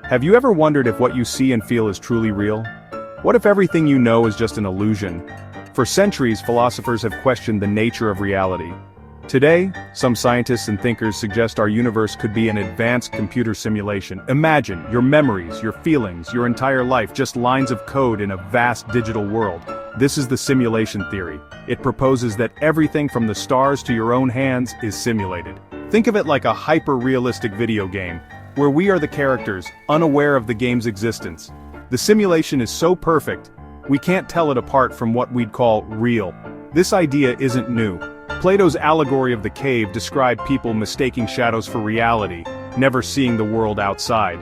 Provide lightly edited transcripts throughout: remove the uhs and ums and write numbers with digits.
Have you ever wondered if what you see and feel is truly real? What if everything you know is just an illusion? For centuries, philosophers have questioned the nature of reality. Today, some scientists and thinkers suggest our universe could be an advanced computer simulation. Imagine your memories, your feelings, your entire life, just lines of code in a vast digital world. This is the simulation theory. It proposes that everything from the stars to your own hands is simulated. Think of it like a hyper-realistic video game, where we are the characters, unaware of the game's existence. The simulation is so perfect, we can't tell it apart from what we'd call real. This idea isn't new. Plato's allegory of the cave described people mistaking shadows for reality, never seeing the world outside.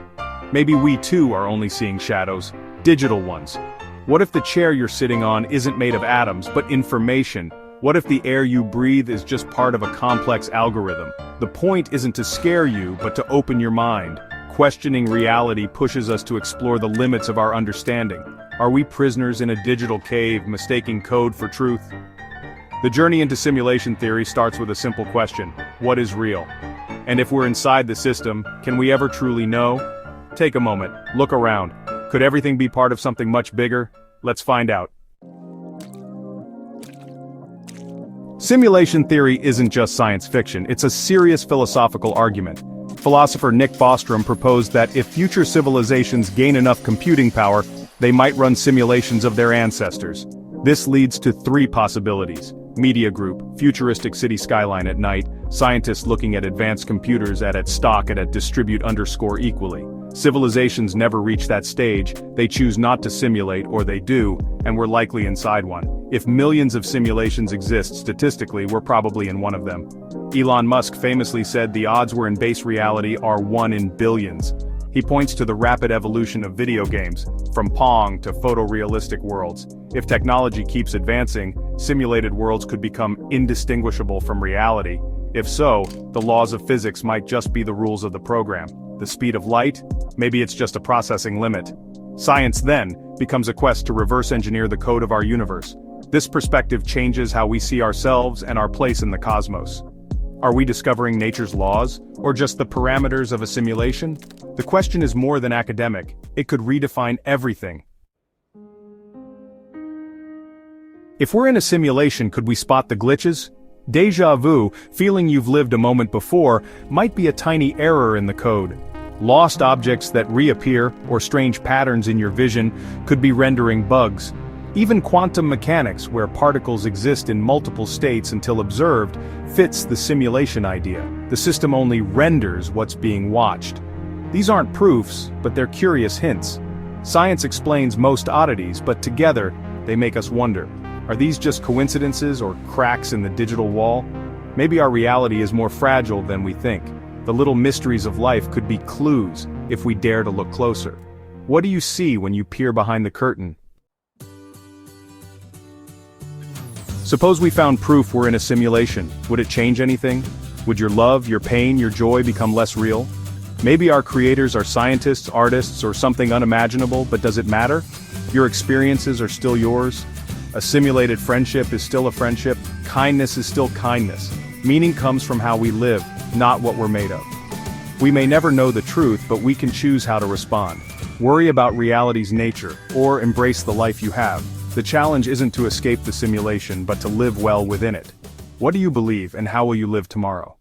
Maybe we too are only seeing shadows, digital ones. What if the chair you're sitting on isn't made of atoms, but information? What if the air you breathe is just part of a complex algorithm? The point isn't to scare you, but to open your mind. Questioning reality pushes us to explore the limits of our understanding. Are we prisoners in a digital cave, mistaking code for truth? The journey into simulation theory starts with a simple question: what is real? And if we're inside the system, can we ever truly know? Take a moment, look around. Could everything be part of something much bigger? Let's find out. Simulation theory isn't just science fiction, it's a serious philosophical argument. Philosopher Nick Bostrom proposed that if future civilizations gain enough computing power, they might run simulations of their ancestors. This leads to three possibilities: media group, futuristic city skyline at night, scientists looking at advanced computers at stock at distribute underscore equally. Civilizations never reach that stage, they choose not to simulate, or they do, and we're likely inside one. If millions of simulations exist statistically, we're probably in one of them. Elon Musk famously said the odds we're in base reality are 1 in billions. He points to the rapid evolution of video games, from Pong to photorealistic worlds. If technology keeps advancing, simulated worlds could become indistinguishable from reality. If so, the laws of physics might just be the rules of the program. The speed of light? Maybe it's just a processing limit. Science, then, becomes a quest to reverse engineer the code of our universe. This perspective changes how we see ourselves and our place in the cosmos. Are we discovering nature's laws, or just the parameters of a simulation? The question is more than academic. It could redefine everything. If we're in a simulation, could we spot the glitches? Déjà vu, feeling you've lived a moment before, might be a tiny error in the code. Lost objects that reappear, or strange patterns in your vision, could be rendering bugs. Even quantum mechanics, where particles exist in multiple states until observed, fits the simulation idea. The system only renders what's being watched. These aren't proofs, but they're curious hints. Science explains most oddities, but together, they make us wonder. Are these just coincidences or cracks in the digital wall? Maybe our reality is more fragile than we think. The little mysteries of life could be clues, if we dare to look closer. What do you see when you peer behind the curtain? Suppose we found proof we're in a simulation. Would it change anything? Would your love, your pain, your joy become less real? Maybe our creators are scientists, artists, or something unimaginable, but does it matter? Your experiences are still yours. A simulated friendship is still a friendship. Kindness is still kindness. Meaning comes from how we live, not what we're made of. We may never know the truth, but we can choose how to respond. Worry about reality's nature, or embrace the life you have. The challenge isn't to escape the simulation, but to live well within it. What do you believe, and how will you live tomorrow?